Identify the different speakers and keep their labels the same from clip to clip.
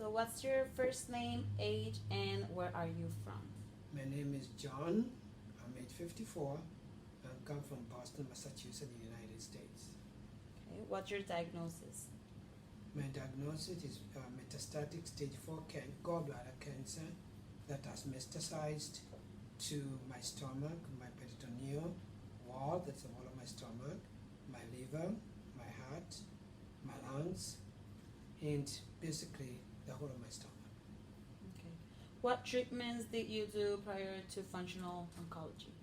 Speaker 1: So, what's your first name, age, and where are you from?
Speaker 2: My name is John. I'm age 54. I come from Boston, Massachusetts, United States.
Speaker 1: Okay, what's your diagnosis?
Speaker 2: My diagnosis is metastatic stage 4 gallbladder cancer that has metastasized to my stomach, my peritoneal wall, that's the wall of my stomach, my liver, my heart, my lungs, and basically the whole of my stomach.
Speaker 1: Okay. What treatments did you do prior to functional oncology?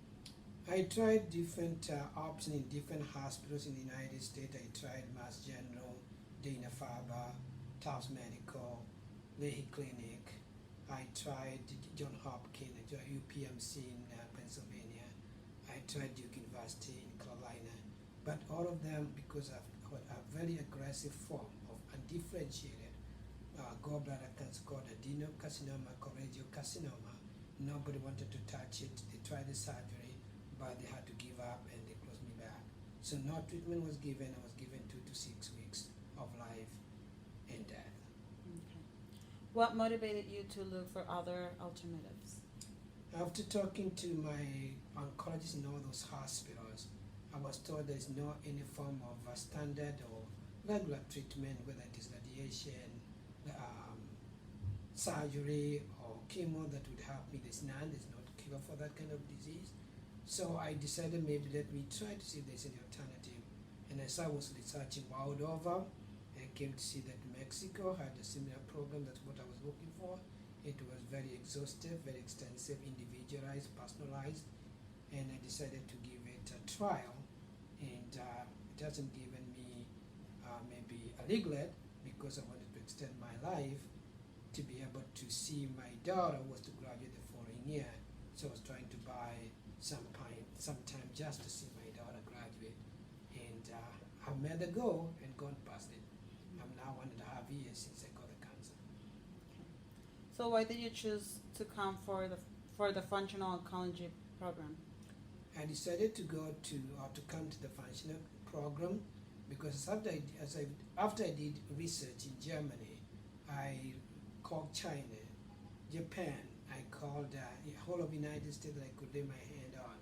Speaker 2: I tried different options in different hospitals in the United States. I tried Mass General, Dana-Farber, Tufts Medical, Leahy Clinic. I tried John Hopkins, I tried UPMC in Pennsylvania. I tried Duke University in Carolina. But all of them, because of a very aggressive form of undifferentiated gallbladder cancer called adenocarcinoma, cholangiocarcinoma, nobody wanted to touch it. They tried the surgery, but they had to give up and they closed me back. So no treatment was given. I was given 2 to 6 weeks of life and death.
Speaker 1: Okay. What motivated you to look for other alternatives?
Speaker 2: After talking to my oncologist in all those hospitals, I was told there is no any form of standard or regular treatment, whether it is radiation, surgery, or chemo that would help me. There's none. There's no cure for that kind of disease. So I decided maybe let me try to see if there's any alternative. And as I was researching world over, I came to see that Mexico had a similar program. That's what I was looking for. It was very exhaustive, very extensive, individualized, personalized, and I decided to give it a trial. And it hasn't given me maybe a regret because I wanted to extend my life to be able to see my daughter was to graduate the following year. So I was trying to buy some time just to see my daughter graduate. And I made the goal and gone past it. I'm now 1.5 years since I got the cancer.
Speaker 1: So, why did you choose to come for the functional oncology program?
Speaker 2: I decided to go to come to the functional program because after I did research in Germany, I called China, Japan, I called the whole of the United States that I could lay my hand on.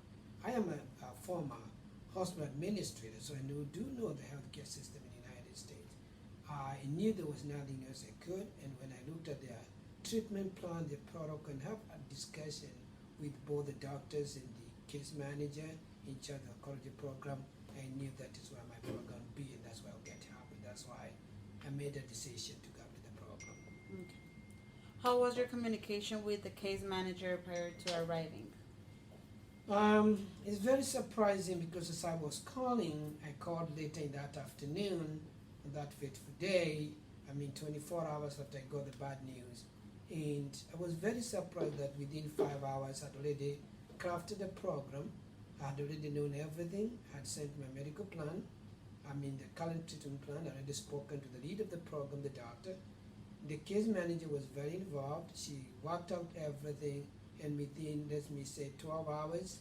Speaker 2: I am a former hospital administrator, so I do know the healthcare system in the United States. I knew there was nothing else I could, and when I looked at their treatment plan, their protocol, and have a discussion with both the doctors and the case manager in charge of the oncology program, I knew that is where my program would be, and that's where I'll get help, and that's why I made a decision to come to the program.
Speaker 1: Okay. How was your communication with the case manager prior to arriving?
Speaker 2: It's very surprising because as I was calling, I called later in that afternoon, on that fateful day, 24 hours after I got the bad news. And I was very surprised that within 5 hours I'd already crafted a program, I had already known everything, I had sent my medical plan, the current treatment plan, I already spoken to the lead of the program, the doctor. The case manager was very involved. She worked out everything, and within, let me say, 12 hours,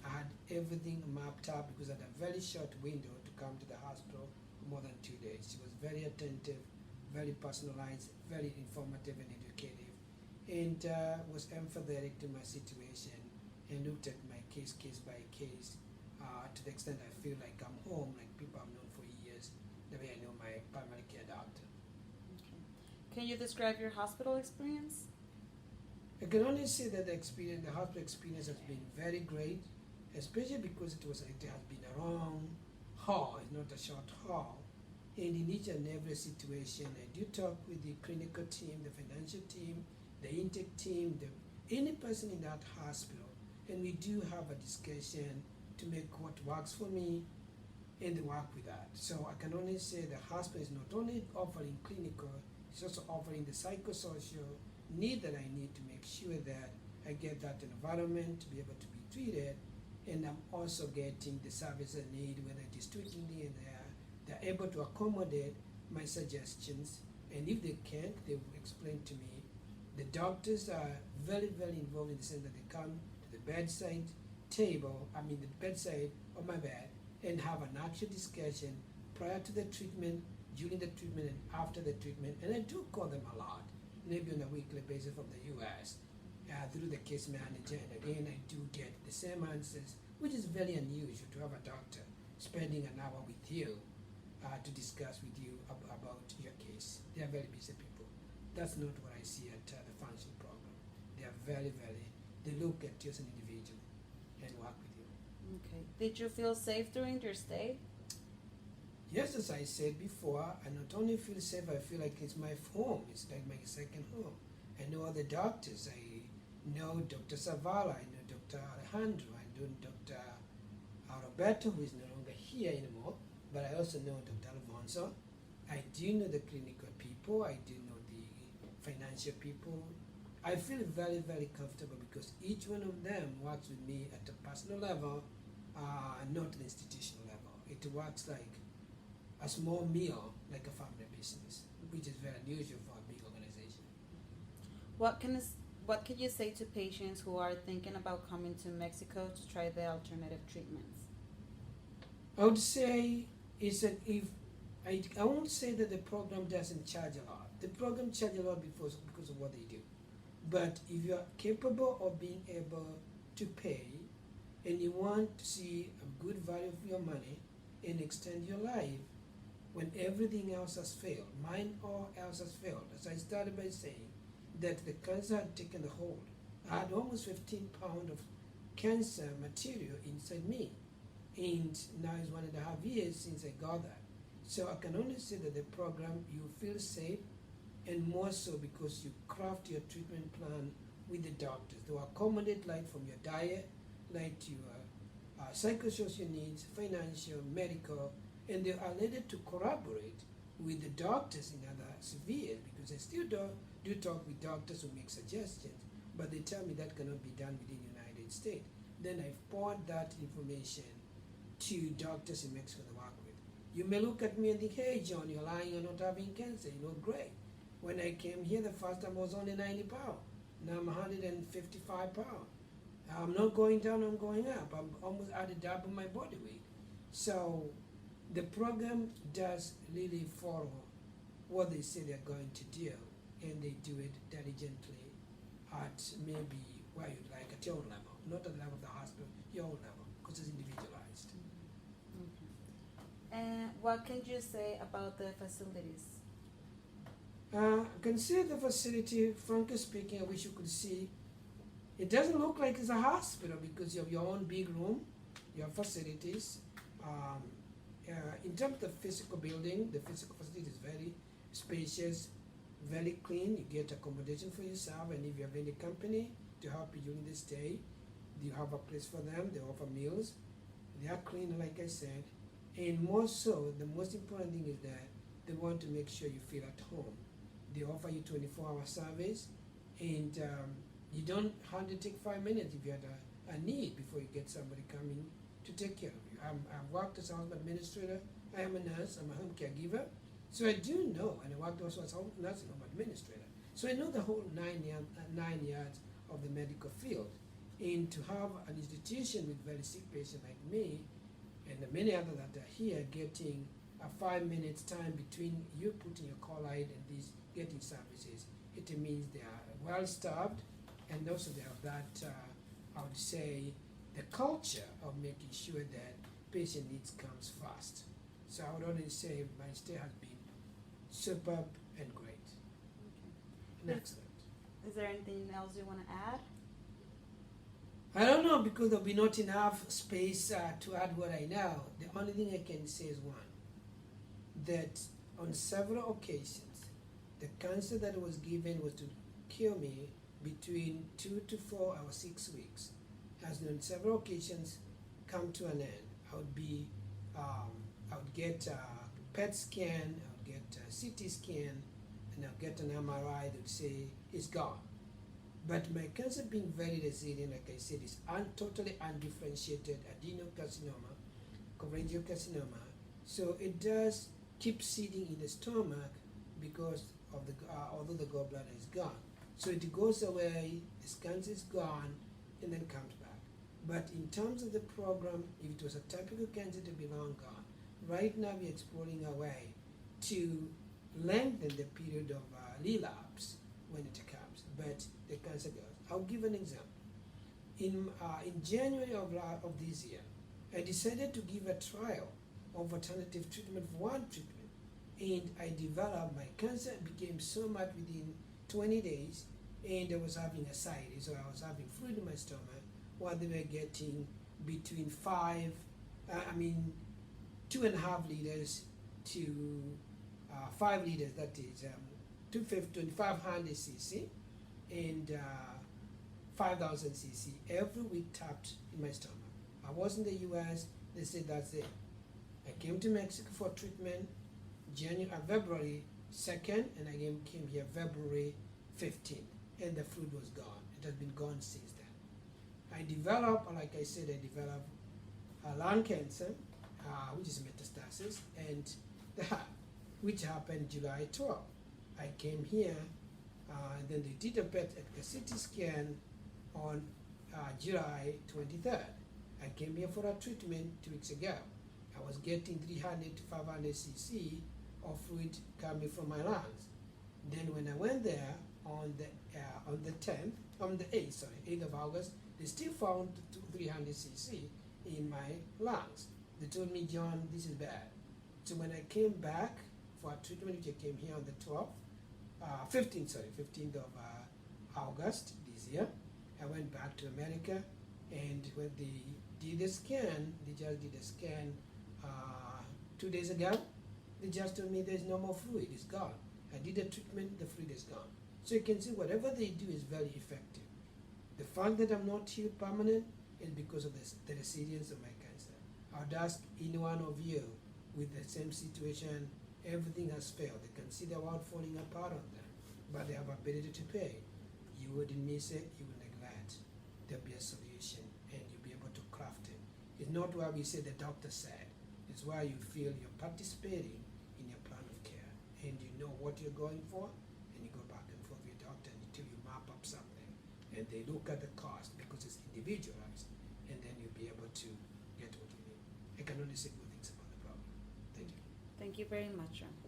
Speaker 2: I had everything mapped out because I had a very short window to come to the hospital for more than 2 days. She was very attentive, very personalized, very informative and educative, and was empathetic to my situation and looked at my case by case to the extent I feel like I'm home, like people I've known for years, the way I know my primary care doctor.
Speaker 1: Okay. Can you describe your hospital experience?
Speaker 2: I can only say that the hospital experience has been very great, especially because it has been a long haul, it's not a short haul. And in each and every situation, I do talk with the clinical team, the financial team, the intake team, any person in that hospital, and we do have a discussion to make what works for me and they work with that. So I can only say the hospital is not only offering clinical, it's also offering the psychosocial need that I need to make sure that I get that environment to be able to be treated, and I'm also getting the service I need, whether it is tweaking here and there. They're able to accommodate my suggestions, and if they can't, they will explain to me. The doctors are very, very involved in the sense that they come to the bedside table, the bedside of my bed, and have an actual discussion prior to the treatment, during the treatment, and after the treatment. And I do call them a lot maybe on a weekly basis from the US through the case manager, and again I do get the same answers, which is very unusual to have a doctor spending an hour with you to discuss with you about your case. They are very busy people. That's not what I see at the function program. They are they look at you as an individual and work with you.
Speaker 1: Okay. Did you feel safe during your stay?
Speaker 2: Yes, as I said before, I not only feel safe, I feel like it's my home. It's like my second home. I know other doctors. I know Dr. Zavala, I know Dr. Alejandro, I know Dr. Roberto, who is no longer here anymore, but I also know Dr. Alfonso. I do know the clinical people, I do know the financial people. I feel very, very comfortable because each one of them works with me at a personal level, not an institutional level. It works like a small meal, like a family business, which is very unusual for a big organization.
Speaker 1: What can you say to patients who are thinking about coming to Mexico to try the alternative treatments?
Speaker 2: I would say is that if I won't say that the program doesn't charge a lot. The program charges a lot because of what they do. But if you are capable of being able to pay and you want to see a good value of your money and extend your life when everything else has failed, mine all else has failed. As I started by saying that the cancer had taken a hold. I had almost 15 pounds of cancer material inside me. And now it's 1.5 years since I got that. So I can only say that the program, you feel safe, and more so because you craft your treatment plan with the doctors. They will accommodate like from your diet, like to your psychosocial needs, financial, medical, and they are ready to collaborate with the doctors in other spheres, because I still do talk with doctors who make suggestions, but they tell me that cannot be done within the United States. Then I forward that information to doctors in Mexico to work with. You may look at me and think, hey John, you're lying, you're not having cancer, you look great. When I came here the first time I was only 90 pounds. Now I'm 155 pounds. I'm not going down, I'm going up. I'm almost at the double my body weight. So the program does really follow what they say they're going to do, and they do it diligently at maybe where you'd like, at your own level, not at the level of the hospital, your own level, because it's individualized.
Speaker 1: Okay. And what can you say about the facilities?
Speaker 2: Consider the facility, frankly speaking, I wish you could see. It doesn't look like it's a hospital because you have your own big room, you have facilities. In terms of the physical building, the physical facility is very spacious, very clean. You get accommodation for yourself, and if you have any company to help you during the stay, you have a place for them. They offer meals. They are clean, like I said. And more so, the most important thing is that they want to make sure you feel at home. They offer you 24-hour service, and you don't have to take 5 minutes if you had a need before you get somebody coming to take care of you. I've worked as a home administrator. I am a nurse. I'm a home caregiver. So I do know, and I worked also as a nursing home administrator. So I know the whole 9 yards of the medical field. And to have an institution with very sick patients like me, and the many others that are here getting a 5 minutes time between you putting your call light and these getting services, it means they are well staffed, and also they have that, I would say, the culture of making sure that patient needs comes first. So I would only say my stay has been superb and great.
Speaker 1: Okay.
Speaker 2: And excellent.
Speaker 1: Is there anything else you want to add?
Speaker 2: I don't know, because there'll be not enough space to add what I know. The only thing I can say is one, that on several occasions, the cancer that was given was to kill me between 2 to 4 or 6 weeks. Has on several occasions come to an end. I would get a PET scan, I would get a CT scan, and I'll get an MRI that would say it's gone. But my cancer being very resilient, like I said, is totally undifferentiated adenocarcinoma, cholangiocarcinoma. So it does keep seeding in the stomach because of although the gallbladder is gone. So it goes away, the cancer is gone, and then comes back. But in terms of the program, if it was a typical cancer to be long gone, right now we're exploring a way to lengthen the period of relapse when it comes, but the cancer goes. I'll give an example. In January of this year, I decided to give a trial of alternative treatment for one treatment, and I developed my cancer became so much within 20 days, and I was having ascites, so I was having fluid in my stomach, while they were getting between 2.5 liters to 5 liters, that is 2,500 cc and 5,000 cc every week tapped in my stomach. I was in the US, they said that's it. I came to Mexico for treatment February 2nd, and I came here February 15th, and the fluid was gone. It has been gone since then. I developed lung cancer, which is metastasis, and which happened July 12th. I came here, and then they did a CT scan on July 23rd. I came here for a treatment 2 weeks ago. I was getting 300 to 500 cc of fluid coming from my lungs. Then when I went there on the 8th of August, they still found 300 cc in my lungs. They told me, John, this is bad. So when I came back for a treatment, which I came here on the 15th of August this year, I went back to America, and when they did the scan, they just did a scan 2 days ago. They just told me there's no more fluid, it's gone. I did a treatment, the fluid is gone. So you can see whatever they do is very effective. The fact that I'm not healed permanent is because of the resilience of my cancer. I would ask any one of you with the same situation, everything has failed. They can see the world falling apart on them, but they have ability to pay. You wouldn't miss it, you would neglect. There'll be a solution, and you'll be able to craft it. It's not why we say the doctor said. It's why you feel you're participating in your plan of care, and you know what you're going for, and you go back and forth with your doctor until you map up something, and they look at the cost because it's individualized, and then you'll be able to get what you need. I can only say good things about the problem. Thank you.
Speaker 1: Thank you very much, Ron.